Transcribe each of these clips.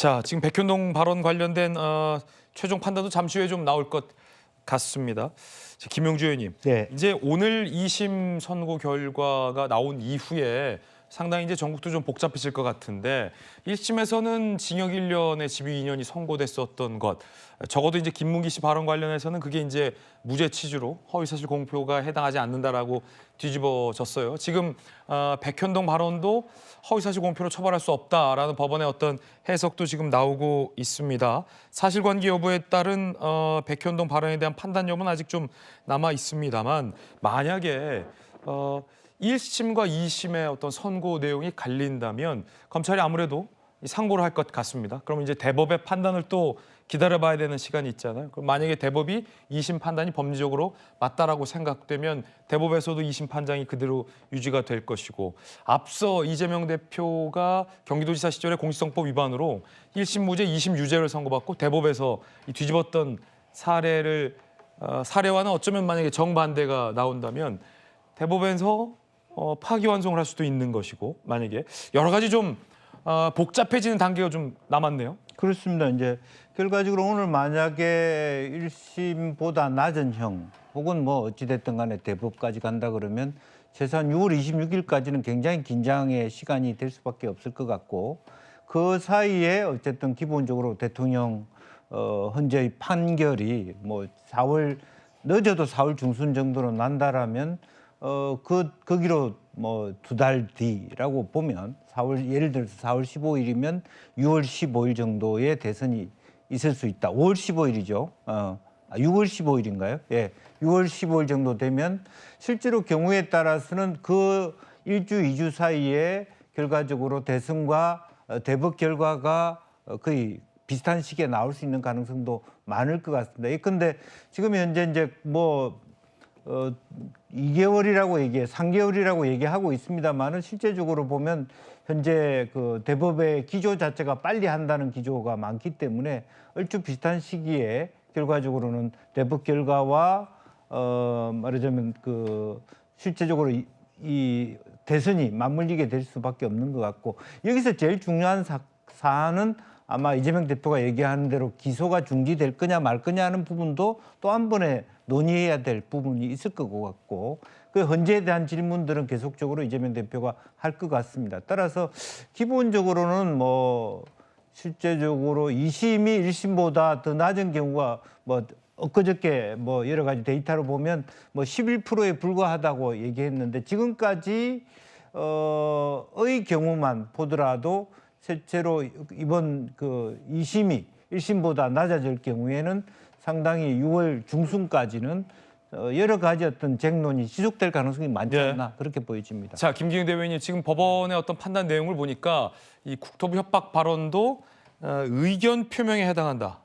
자, 지금 백현동 발언 관련된 최종 판단도 잠시 후에 좀 나올 것 같습니다. 김용주 의원님, 네. 이제 오늘 2심 선고 결과가 나온 이후에 상당히 이제 전국도 좀 복잡해질 것 같은데 1심에서는 징역 1년에 집유 2년이 선고됐었던 것, 적어도 이제 김문기 씨 발언 관련해서는 그게 이제 무죄 취지로 허위사실 공표가 해당하지 않는다라고 뒤집어졌어요. 지금 백현동 발언도 허위사실 공표로 처벌할 수 없다라는 법원의 어떤 해석도 지금 나오고 있습니다. 사실관계 여부에 따른 백현동 발언에 대한 판단 여부는 아직 좀 남아 있습니다만 만약에 1심과 2심의 어떤 선고 내용이 갈린다면 검찰이 아무래도 상고를 할 것 같습니다. 그럼 이제 대법의 판단을 또 기다려봐야 되는 시간이 있잖아요. 그럼 만약에 대법이 2심 판단이 법리적으로 맞다라고 생각되면 대법에서도 2심 판단이 그대로 유지가 될 것이고, 앞서 이재명 대표가 경기도지사 시절에 공직선거법 위반으로 1심 무죄, 2심 유죄를 선고받고 대법에서 이 뒤집었던 사례와는 어쩌면 만약에 정반대가 나온다면 대법에서 파기환송을 할 수도 있는 것이고, 만약에 여러 가지 좀 복잡해지는 단계가 좀 남았네요. 그렇습니다. 이제 결과적으로 오늘 만약에 1심보다 낮은 형 혹은 뭐 어찌됐든 간에 대법까지 간다 그러면 최소한 6월 26일까지는 굉장히 긴장의 시간이 될 수밖에 없을 것 같고, 그 사이에 어쨌든 기본적으로 대통령 헌재의 판결이 뭐 4월 늦어도 4월 중순 정도로 난다라면 거기로 뭐 2달 뒤라고 보면 예를 들어서 4월 15일이면 6월 15일 정도의 대선이 있을 수 있다. 5월 15일이죠. 6월 15일인가요? 예. 6월 15일 정도 되면 실제로 경우에 따라서는 그 1주, 2주 사이에 결과적으로 대선과 대법 결과가 거의 비슷한 시기에 나올 수 있는 가능성도 많을 것 같습니다. 예컨대 지금 현재 이제 2개월이라고 3개월이라고 얘기하고 있습니다만은 실제적으로 보면 현재 그 대법의 기조 자체가 빨리 한다는 기조가 많기 때문에 얼추 비슷한 시기에 결과적으로는 대법 결과와 말하자면 그 실제적으로 이 대선이 맞물리게 될 수밖에 없는 것 같고, 여기서 제일 중요한 사안은 아마 이재명 대표가 얘기하는 대로 기소가 중지될 거냐 말 거냐 하는 부분도 또 한 번에 논의해야 될 부분이 있을 것 같고, 그 헌재에 대한 질문들은 계속적으로 이재명 대표가 할 것 같습니다. 따라서 기본적으로는 뭐 실제적으로 2심이 1심보다 더 낮은 경우가 뭐 엊그저께 뭐 여러 가지 데이터로 보면 뭐 11%에 불과하다고 얘기했는데, 지금까지 의 경우만 보더라도 실제로 이번 그 2심이 1심보다 낮아질 경우에는 상당히 6월 중순까지는 여러 가지 어떤 쟁론이 지속될 가능성이 많지 않나 그렇게 보여집니다. 자, 김기현 대변인, 지금 법원의 어떤 판단 내용을 보니까 이 국토부 협박 발언도 의견 표명에 해당한다.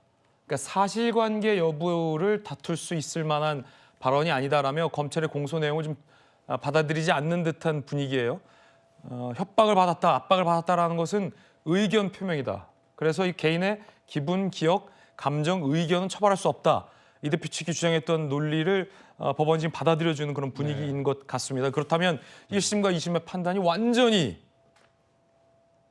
그러니까 사실관계 여부를 다툴 수 있을 만한 발언이 아니다라며 검찰의 공소 내용을 좀 받아들이지 않는 듯한 분위기예요. 협박을 받았다, 압박을 받았다라는 것은 의견 표명이다. 그래서 이 개인의 기분, 기억, 감정, 의견은 처벌할 수 없다. 이 대표 측이 주장했던 논리를 법원이 지금 받아들여주는 그런 분위기인 것 같습니다. 그렇다면 1심과 2심의 판단이 완전히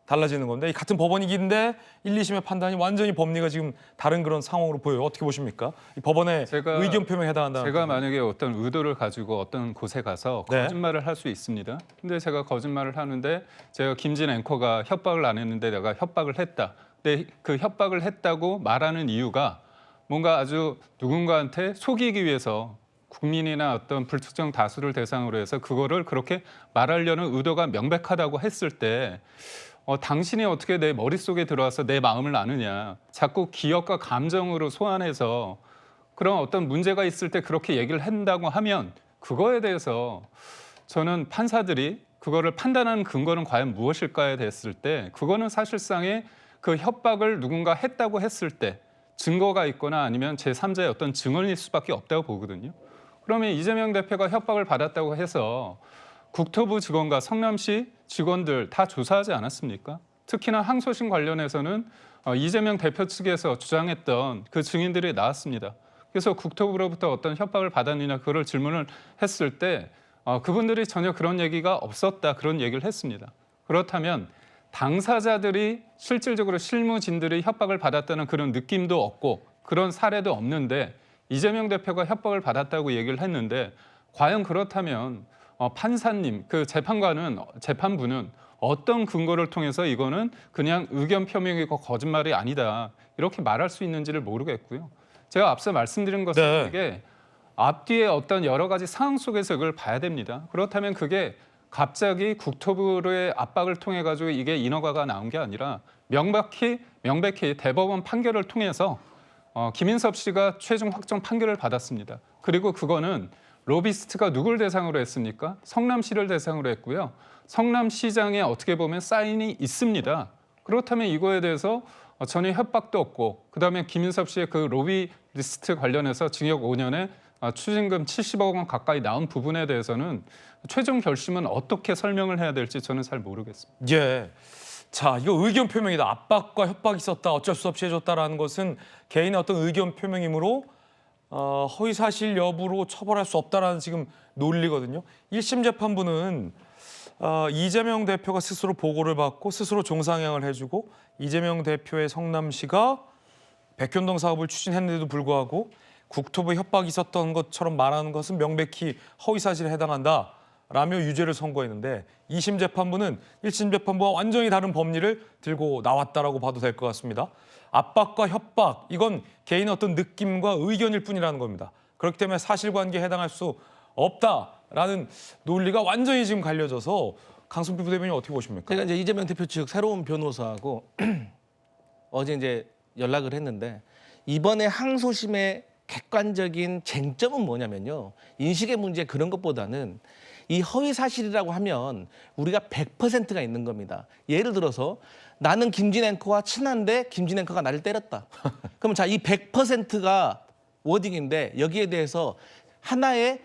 달라지는 건데, 이 같은 법원이긴데 1, 2심의 판단이 완전히 법리가 지금 다른 그런 상황으로 보여요. 어떻게 보십니까? 이 법원의 의견 표명에 해당한다는 제가 만약에 어떤 의도를 가지고 어떤 곳에 가서 거짓말을 할 수 있습니다. 근데 제가 거짓말을 하는데 제가 김진 앵커가 협박을 안 했는데 내가 협박을 했다. 근데 그 협박을 했다고 말하는 이유가 뭔가 아주 누군가한테 속이기 위해서 국민이나 어떤 불특정 다수를 대상으로 해서 그거를 그렇게 말하려는 의도가 명백하다고 했을 때 당신이 어떻게 내 머릿속에 들어와서 내 마음을 아느냐. 자꾸 기억과 감정으로 소환해서 그런 어떤 문제가 있을 때 그렇게 얘기를 한다고 하면 그거에 대해서 저는 판사들이 그거를 판단하는 근거는 과연 무엇일까에 됐을 때 그거는 사실상의 그 협박을 누군가 했다고 했을 때 증거가 있거나 아니면 제3자의 어떤 증언일 수밖에 없다고 보거든요. 그러면 이재명 대표가 협박을 받았다고 해서 국토부 직원과 성남시 직원들 다 조사하지 않았습니까? 특히나 항소심 관련해서는 이재명 대표 측에서 주장했던 그 증인들이 나왔습니다. 그래서 국토부로부터 어떤 협박을 받았느냐 그걸 질문을 했을 때 그분들이 전혀 그런 얘기가 없었다 그런 얘기를 했습니다. 그렇다면 당사자들이 실질적으로 실무진들이 협박을 받았다는 그런 느낌도 없고 그런 사례도 없는데 이재명 대표가 협박을 받았다고 얘기를 했는데 과연 그렇다면 판사님, 그 재판부는 어떤 근거를 통해서 이거는 그냥 의견 표명이고 거짓말이 아니다 이렇게 말할 수 있는지를 모르겠고요. 제가 앞서 말씀드린 것은 네. 이게 앞뒤에 어떤 여러 가지 상황 속에서 이걸 봐야 됩니다. 그렇다면 그게 갑자기 국토부의 압박을 통해 가지고 이게 인허가가 나온 게 아니라 명백히 대법원 판결을 통해서 김인섭 씨가 최종 확정 판결을 받았습니다. 그리고 그거는 로비스트가 누굴 대상으로 했습니까? 성남시를 대상으로 했고요. 성남시장에 어떻게 보면 사인이 있습니다. 그렇다면 이거에 대해서 전혀 협박도 없고 그다음에 김인섭 씨의 그 로비리스트 관련해서 징역 5년에 추징금 70억 원 가까이 나온 부분에 대해서는 최종 결심은 어떻게 설명을 해야 될지 저는 잘 모르겠습니다. 예. 자, 이거 의견 표명이다. 압박과 협박이 있었다. 어쩔 수 없이 해줬다라는 것은 개인의 어떤 의견 표명이므로 허위 사실 여부로 처벌할 수 없다라는 지금 논리거든요. 1심 재판부는 이재명 대표가 스스로 보고를 받고 스스로 종상향을 해주고 이재명 대표의 성남시가 백현동 사업을 추진했는데도 불구하고 국토부에 협박이 있었던 것처럼 말하는 것은 명백히 허위 사실에 해당한다라며 유죄를 선고했는데 2심 재판부는 1심 재판부와 완전히 다른 법리를 들고 나왔다라고 봐도 될 것 같습니다. 압박과 협박, 이건 개인의 어떤 느낌과 의견일 뿐이라는 겁니다. 그렇기 때문에 사실관계에 해당할 수 없다라는 논리가 완전히 지금 갈려져서 강승필 부대변인 어떻게 보십니까? 제가 이제 이재명 대표 측 새로운 변호사하고 어제 이제 연락을 했는데 이번에 항소심의 객관적인 쟁점은 뭐냐면요. 인식의 문제 그런 것보다는 이 허위 사실이라고 하면 우리가 100%가 있는 겁니다. 예를 들어서 나는 김진 앵커와 친한데 김진 앵커가 나를 때렸다. 그럼 자, 이 100%가 워딩인데 여기에 대해서 하나의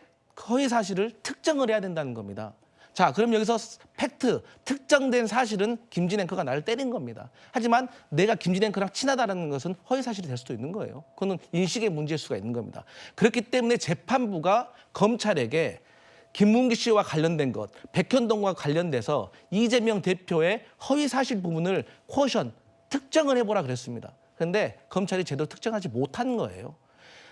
허위 사실을 특정을 해야 된다는 겁니다. 자, 그럼 여기서 팩트, 특정된 사실은 김진 앵커가 나를 때린 겁니다. 하지만 내가 김진 앵커랑 친하다는 것은 허위 사실이 될 수도 있는 거예요. 그거는 인식의 문제일 수가 있는 겁니다. 그렇기 때문에 재판부가 검찰에게 김문기 씨와 관련된 것, 백현동과 관련돼서 이재명 대표의 허위 사실 부분을 쿼션, 특정을 해보라 그랬습니다. 그런데 검찰이 제대로 특정하지 못한 거예요.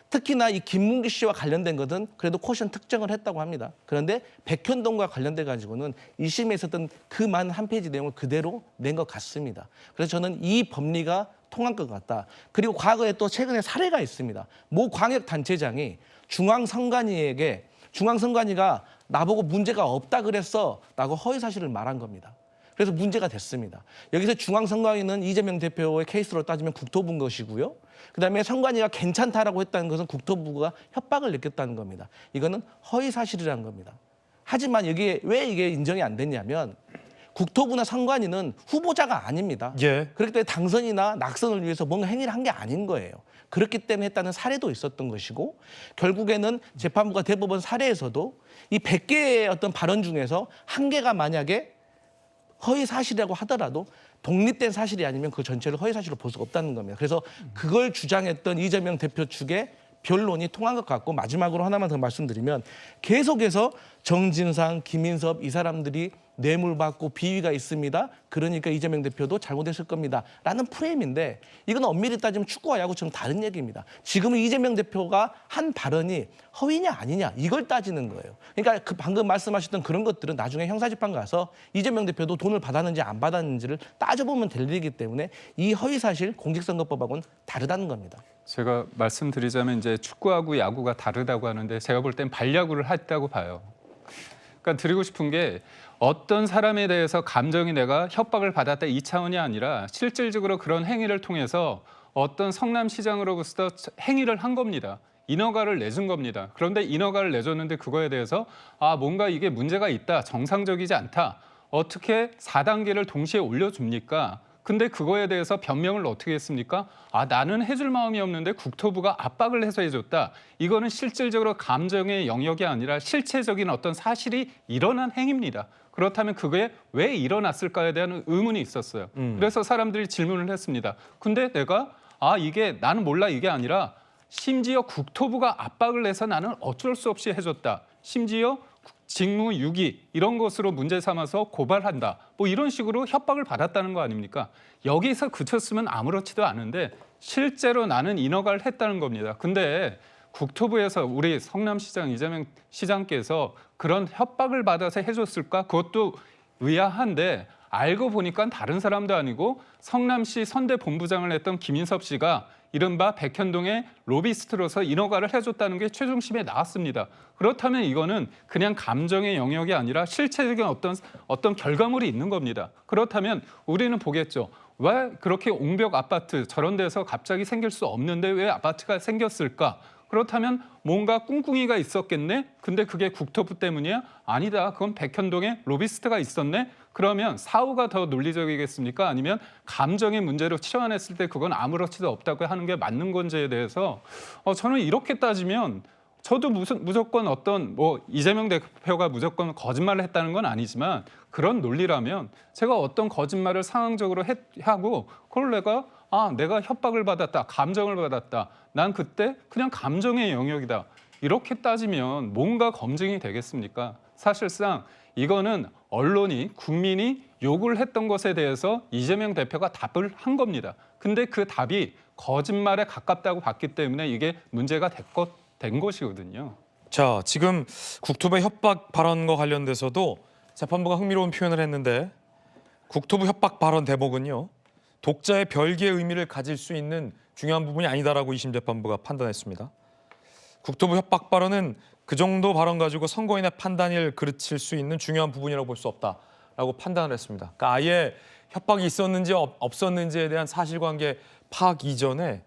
특히나 이 김문기 씨와 관련된 것은 그래도 쿼션 특정을 했다고 합니다. 그런데 백현동과 관련돼 가지고는 1심에 있었던 그 많은 한 페이지 내용을 그대로 낸 것 같습니다. 그래서 저는 이 법리가 통한 것 같다. 그리고 과거에 또 최근에 사례가 있습니다. 모 광역단체장이 중앙선관위가 나보고 문제가 없다 그랬어 라고 허위 사실을 말한 겁니다. 그래서 문제가 됐습니다. 여기서 중앙선관위는 이재명 대표의 케이스로 따지면 국토부인 것이고요. 그다음에 선관위가 괜찮다라고 했다는 것은 국토부가 협박을 느꼈다는 겁니다. 이거는 허위 사실이라는 겁니다. 하지만 여기에 왜 이게 인정이 안 됐냐면 국토부나 선관위는 후보자가 아닙니다. 예. 그렇기 때문에 당선이나 낙선을 위해서 뭔가 행위를 한 게 아닌 거예요. 그렇기 때문에 했다는 사례도 있었던 것이고 결국에는 재판부가 대법원 사례에서도 이 100개의 어떤 발언 중에서 한 개가 만약에 허위 사실이라고 하더라도 독립된 사실이 아니면 그 전체를 허위 사실로 볼 수가 없다는 겁니다. 그래서 그걸 주장했던 이재명 대표 측의 변론이 통한 것 같고 마지막으로 하나만 더 말씀드리면 계속해서 정진상, 김인섭 이 사람들이 뇌물 받고 비위가 있습니다. 그러니까 이재명 대표도 잘못했을 겁니다. 라는 프레임인데 이건 엄밀히 따지면 축구와 야구처럼 다른 얘기입니다. 지금은 이재명 대표가 한 발언이 허위냐 아니냐 이걸 따지는 거예요. 그러니까 그 방금 말씀하셨던 그런 것들은 나중에 형사재판 가서 이재명 대표도 돈을 받았는지 안 받았는지를 따져보면 될 일이기 때문에 이 허위사실 공직선거법하고는 다르다는 겁니다. 제가 말씀드리자면 이제 축구하고 야구가 다르다고 하는데 제가 볼 땐 반야구를 했다고 봐요. 그러니까 드리고 싶은 게 어떤 사람에 대해서 감정이 내가 협박을 받았다 이 차원이 아니라 실질적으로 그런 행위를 통해서 어떤 성남시장으로부터 행위를 한 겁니다. 인허가를 내준 겁니다. 그런데 인허가를 내줬는데 그거에 대해서 뭔가 이게 문제가 있다, 정상적이지 않다. 어떻게 4단계를 동시에 올려줍니까? 근데 그거에 대해서 변명을 어떻게 했습니까? 나는 해줄 마음이 없는데 국토부가 압박을 해서 해줬다. 이거는 실질적으로 감정의 영역이 아니라 실체적인 어떤 사실이 일어난 행위입니다. 그렇다면 그게 왜 일어났을까에 대한 의문이 있었어요. 그래서 사람들이 질문을 했습니다. 근데 내가 이게 나는 몰라 이게 아니라 심지어 국토부가 압박을 해서 나는 어쩔 수 없이 해줬다. 심지어 직무유기 이런 것으로 문제 삼아서 고발한다. 뭐 이런 식으로 협박을 받았다는 거 아닙니까? 여기서 그쳤으면 아무렇지도 않은데 실제로 나는 인허가를 했다는 겁니다. 근데 국토부에서 우리 성남시장 이재명 시장께서 그런 협박을 받아서 해줬을까? 그것도 의아한데 알고 보니까 다른 사람도 아니고 성남시 선대본부장을 했던 김인섭 씨가 이른바 백현동의 로비스트로서 인허가를 해줬다는 게 최종심에 나왔습니다. 그렇다면 이거는 그냥 감정의 영역이 아니라 실체적인 어떤 결과물이 있는 겁니다. 그렇다면 우리는 보겠죠. 왜 그렇게 옹벽 아파트 저런 데서 갑자기 생길 수 없는데 왜 아파트가 생겼을까? 그렇다면 뭔가 꿍꿍이가 있었겠네? 근데 그게 국토부 때문이야? 아니다. 그건 백현동에 로비스트가 있었네? 그러면 사후가 더 논리적이겠습니까? 아니면 감정의 문제로 치환했을 때 그건 아무렇지도 없다고 하는 게 맞는 건지에 대해서 저는 이렇게 따지면 저도 무조건 어떤 뭐 이재명 대표가 무조건 거짓말을 했다는 건 아니지만 그런 논리라면 제가 어떤 거짓말을 상황적으로 하고 그걸 내가 협박을 받았다, 감정을 받았다. 난 그때 그냥 감정의 영역이다. 이렇게 따지면 뭔가 검증이 되겠습니까? 사실상 이거는 언론이 국민이 요구를 했던 것에 대해서 이재명 대표가 답을 한 겁니다. 근데 그 답이 거짓말에 가깝다고 봤기 때문에 이게 문제가 된 것이거든요. 자, 지금 국토부 협박 발언과 관련돼서도 재판부가 흥미로운 표현을 했는데 국토부 협박 발언 대목은요. 독자의 별개의 의미를 가질 수 있는 중요한 부분이 아니다라고 2심 재판부가 판단했습니다. 국토부 협박 발언은 그 정도 발언 가지고 선거인의 판단을 그르칠 수 있는 중요한 부분이라고 볼 수 없다라고 판단을 했습니다. 그러니까 아예 협박이 있었는지 없었는지에 대한 사실관계 파악 이전에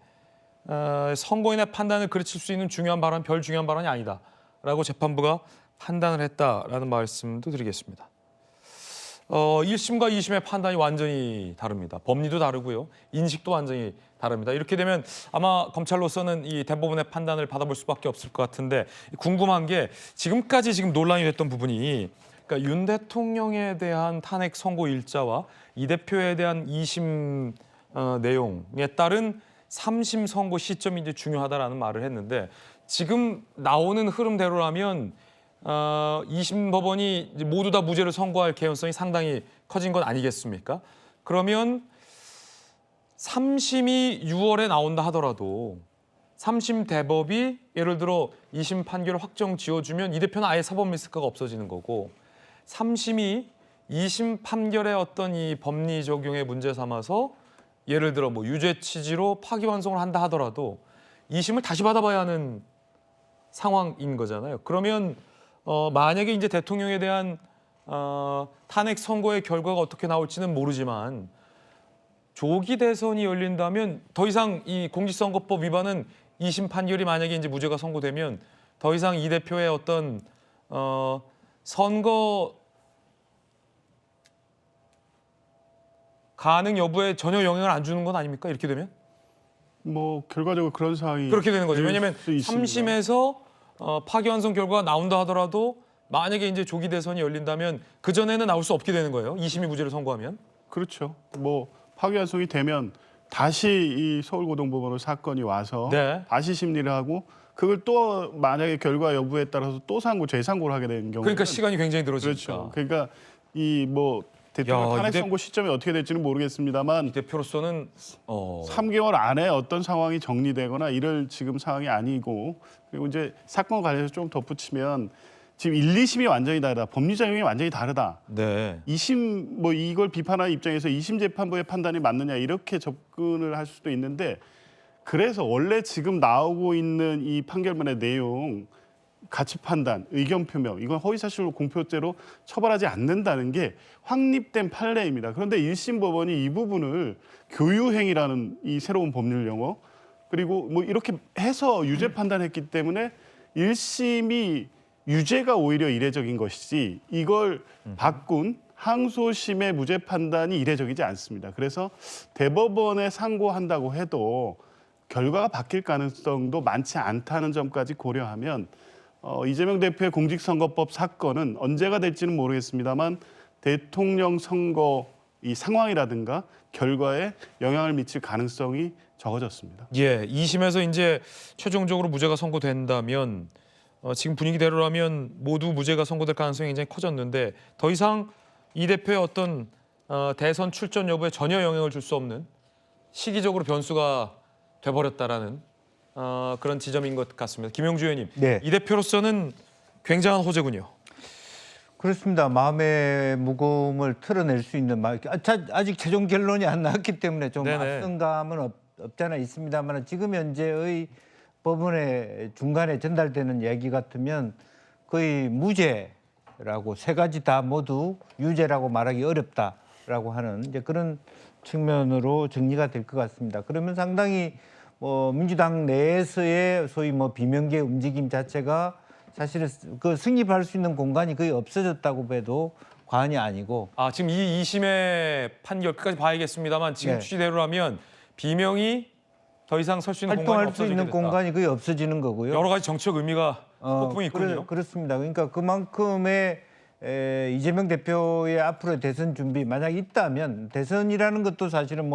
선거인의 판단을 그르칠 수 있는 중요한 발언, 별 중요한 발언이 아니다라고 재판부가 판단을 했다라는 말씀도 드리겠습니다. 1심과 2심의 판단이 완전히 다릅니다. 법리도 다르고요. 인식도 완전히 다릅니다. 이렇게 되면 아마 검찰로서는 이 대법원의 판단을 받아볼 수밖에 없을 것 같은데 궁금한 게 지금까지 논란이 됐던 부분이 그러니까 윤 대통령에 대한 탄핵 선고 일자와 이 대표에 대한 2심 내용에 따른 3심 선고 시점이 이제 중요하다라는 말을 했는데 지금 나오는 흐름대로라면 2심 법원이 이제 모두 다 무죄를 선고할 개연성이 상당히 커진 건 아니겠습니까? 그러면 3심이 6월에 나온다 하더라도 3심 대법이 예를 들어 2심 판결을 확정 지어주면 이 대표는 아예 사법 리스크가 없어지는 거고 3심이 2심 판결의 어떤 이 법리 적용의 문제 삼아서 예를 들어 뭐 유죄 취지로 파기환송을 한다 하더라도 2심을 다시 받아봐야 하는 상황인 거잖아요. 그러면 만약에 이제 대통령에 대한 탄핵 선고의 결과가 어떻게 나올지는 모르지만 조기 대선이 열린다면 더 이상 이 공직선거법 위반은 2심 판결이 만약에 이제 무죄가 선고되면 더 이상 이 대표의 어떤 선거 가능 여부에 전혀 영향을 안 주는 건 아닙니까? 이렇게 되면? 뭐 결과적으로 그런 상황이 그렇게 되는 거죠. 왜냐하면 수 있습니다. 3심에서 파기환송 결과가 나온다 하더라도 만약에 이제 조기 대선이 열린다면 그 전에는 나올 수 없게 되는 거예요. 2심이 무죄를 선고하면. 그렇죠. 뭐 파기환송이 되면 다시 이 서울고등법원으로 사건이 와서 네. 다시 심리를 하고 그걸 또 만약에 결과 여부에 따라서 또 재상고를 하게 되는 경우 그러니까 시간이 굉장히 늘어지니까. 그렇죠. 그러니까 이 뭐 대통령 야, 탄핵 이 선고 시점이 어떻게 될지는 모르겠습니다만 이 대표로서는 3개월 안에 어떤 상황이 정리되거나 이럴 지금 상황이 아니고 그리고 이제 사건 관련해서 좀 덧붙이면 지금 1, 2심이 완전히 다르다. 법리 적용이 완전히 다르다. 네. 2심 뭐 이걸 비판하는 입장에서 2심 재판부의 판단이 맞느냐 이렇게 접근을 할 수도 있는데 그래서 원래 지금 나오고 있는 이 판결문의 내용 가치 판단, 의견 표명 이건 허위사실로 공표죄로 처벌하지 않는다는 게 확립된 판례입니다. 그런데 1심 법원이 이 부분을 교유행위라는 이 새로운 법률 용어 그리고 뭐 이렇게 해서 유죄 판단했기 때문에 1심이 유죄가 오히려 이례적인 것이지 이걸 바꾼 항소심의 무죄 판단이 이례적이지 않습니다. 그래서 대법원에 상고한다고 해도 결과가 바뀔 가능성도 많지 않다는 점까지 고려하면 이재명 대표의 공직선거법 사건은 언제가 될지는 모르겠습니다만 대통령 선거 이 상황이라든가 결과에 영향을 미칠 가능성이 적어졌습니다. 예, 2심에서 이제 최종적으로 무죄가 선고된다면 지금 분위기대로라면 모두 무죄가 선고될 가능성이 굉장히 커졌는데 더 이상 이 대표의 어떤 대선 출전 여부에 전혀 영향을 줄 수 없는 시기적으로 변수가 돼버렸다라는 그런 지점인 것 같습니다. 김영주 의원님, 네. 이 대표로서는 굉장한 호재군요. 그렇습니다. 마음의 무거움을 털어낼 수 있는 아직 최종 결론이 안 나왔기 때문에 좀 네네. 앞선 감은 없잖아 있습니다만 지금 현재의 법원의 중간에 전달되는 얘기 같으면 거의 무죄라고 세 가지 다 모두 유죄라고 말하기 어렵다라고 하는 이제 그런 측면으로 정리가 될 것 같습니다. 그러면 상당히 민주당 내에서의 소위 비명계 움직임 자체가 사실은 그 승립할 수 있는 공간이 거의 없어졌다고 해도 과언이 아니고. 지금 이 2심의 판결 끝까지 봐야겠습니다만 지금 네. 취지대로라면 비명이 더 이상 설 수 있는 공간이 활동할 수 없어지게 있는 됐다. 공간이 거의 없어지는 거고요. 여러 가지 정치적 의미가 폭풍이 있군요. 그렇습니다. 그러니까 그만큼의 이재명 대표의 앞으로의 대선 준비 만약 있다면 대선이라는 것도 사실은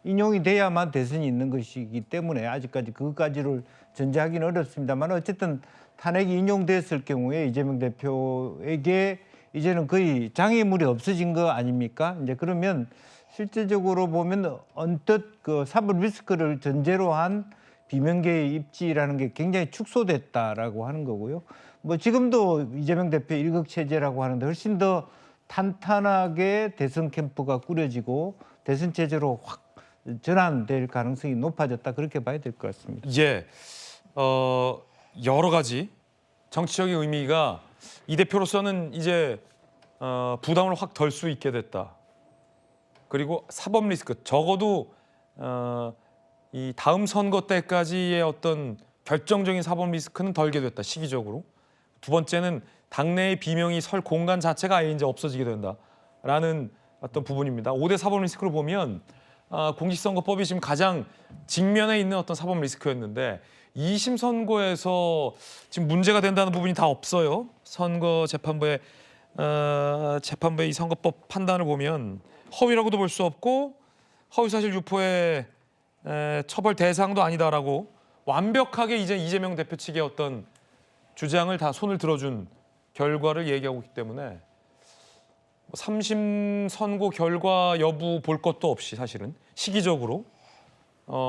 인용이 돼야만 대선이 있는 것이기 때문에 아직까지 그것까지를 전제하기는 어렵습니다만 어쨌든 탄핵이 인용됐을 경우에 이재명 대표에게 이제는 거의 장애물이 없어진 거 아닙니까? 이제 그러면 실제적으로 보면 언뜻 그 사법 리스크를 전제로 한 비명계의 입지라는 게 굉장히 축소됐다라고 하는 거고요. 지금도 이재명 대표 일극 체제라고 하는데 훨씬 더 탄탄하게 대선 캠프가 꾸려지고 대선 체제로 확 전환될 가능성이 높아졌다 그렇게 봐야 될 것 같습니다. 예, 여러 가지 정치적인 의미가 이 대표로서는 이제 부담을 확 덜 수 있게 됐다. 그리고 사법 리스크 적어도 이 다음 선거 때까지의 어떤 결정적인 사법 리스크는 덜게 됐다. 시기적으로. 두 번째는 당내의 비명이 설 공간 자체가 아예 이제 없어지게 된다라는 어떤 부분입니다. 5대 사법 리스크를 보면 공직선거법이 지금 가장 직면에 있는 어떤 사법 리스크였는데 2심 선고에서 지금 문제가 된다는 부분이 다 없어요. 선거 재판부의 이 선거법 판단을 보면 허위라고도 볼 수 없고 허위사실 유포의 처벌 대상도 아니다라고 완벽하게 이제 이재명 대표 측의 어떤 주장을 다 손을 들어준 결과를 얘기하고 있기 때문에 3심 선고 결과 여부 볼 것도 없이 사실은 시기적으로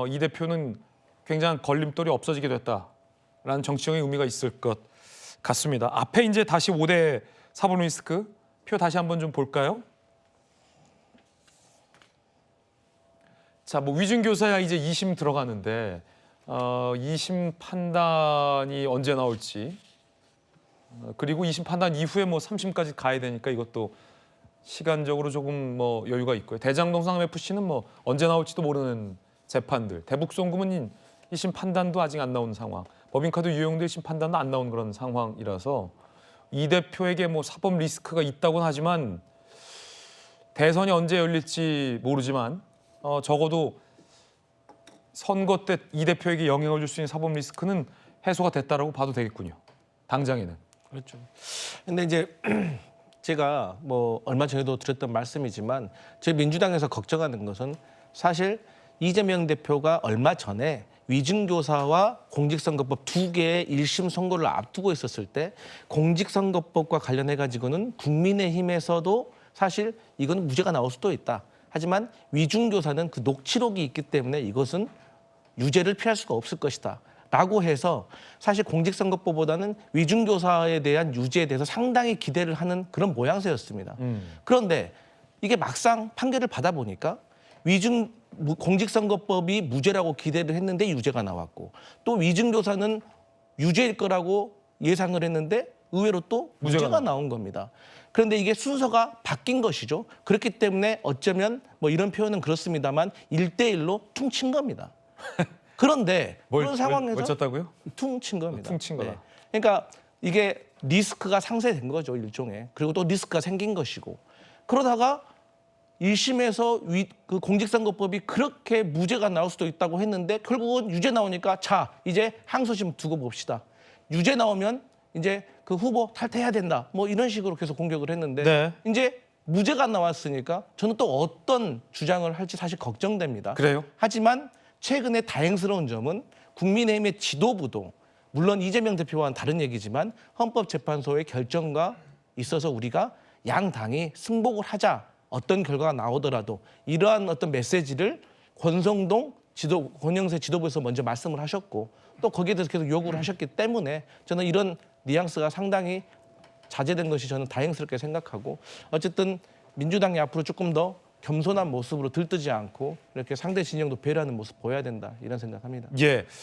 이 대표는 굉장한 걸림돌이 없어지게 됐다라는 정치적인 의미가 있을 것 같습니다. 앞에 이제 다시 5대 사법 리스크 표 다시 한번 좀 볼까요? 자, 위중교사야 이제 2심 들어가는데 2심 판단이 언제 나올지 그리고 2심 판단 이후에 3심까지 가야 되니까 이것도 시간적으로 조금 여유가 있고요. 대장동 상암 FC는 언제 나올지도 모르는 재판들. 대북송금은 1심 판단도 아직 안 나온 상황. 법인카드 유용도 1심 판단도 안 나온 그런 상황이라서 이 대표에게 사법 리스크가 있다고는 하지만 대선이 언제 열릴지 모르지만 적어도 선거 때 이 대표에게 영향을 줄 수 있는 사법 리스크는 해소가 됐다라고 봐도 되겠군요. 당장에는. 그렇죠. 근데 이제 제가 얼마 전에도 드렸던 말씀이지만 저희 민주당에서 걱정하는 것은 사실 이재명 대표가 얼마 전에 위증교사와 공직선거법 두 개의 1심 선고를 앞두고 있었을 때 공직선거법과 관련해 가지고는 국민의힘에서도 사실 이거는 무죄가 나올 수도 있다. 하지만 위증교사는 그 녹취록이 있기 때문에 이것은 유죄를 피할 수가 없을 것이다. 라고 해서 사실 공직선거법보다는 위중교사에 대한 유죄에 대해서 상당히 기대를 하는 그런 모양새였습니다. 그런데 이게 막상 판결을 받아보니까 공직선거법이 무죄라고 기대를 했는데 유죄가 나왔고 또 위중교사는 유죄일 거라고 예상을 했는데 의외로 또 무죄가 나온 겁니다. 그런데 이게 순서가 바뀐 것이죠. 그렇기 때문에 어쩌면 이런 표현은 그렇습니다만 1대1로 퉁친 겁니다. 그런데 그런 상황에서 뭘 쳤다고요? 퉁친 겁니다. 퉁친 거다. 그러니까 이게 리스크가 상쇄된 거죠, 일종의. 그리고 또 리스크가 생긴 것이고. 그러다가 1심에서 그 공직선거법이 그렇게 무죄가 나올 수도 있다고 했는데 결국은 유죄 나오니까 자, 이제 항소심 두고 봅시다. 유죄 나오면 이제 그 후보 탈퇴해야 된다. 이런 식으로 계속 공격을 했는데 네. 이제 무죄가 나왔으니까 저는 또 어떤 주장을 할지 사실 걱정됩니다. 그래요? 하지만 최근에 다행스러운 점은 국민의힘의 지도부도 물론 이재명 대표와는 다른 얘기지만 헌법재판소의 결정과 있어서 우리가 양 당이 승복을 하자 어떤 결과가 나오더라도 이러한 어떤 메시지를 권성동 권영세 지도부에서 먼저 말씀을 하셨고 또 거기에 대해서 계속 요구를 하셨기 때문에 저는 이런 뉘앙스가 상당히 자제된 것이 저는 다행스럽게 생각하고 어쨌든 민주당이 앞으로 조금 더 겸손한 모습으로 들뜨지 않고 이렇게 상대 진영도 배려하는 모습 보여야 된다 이런 생각합니다. 예.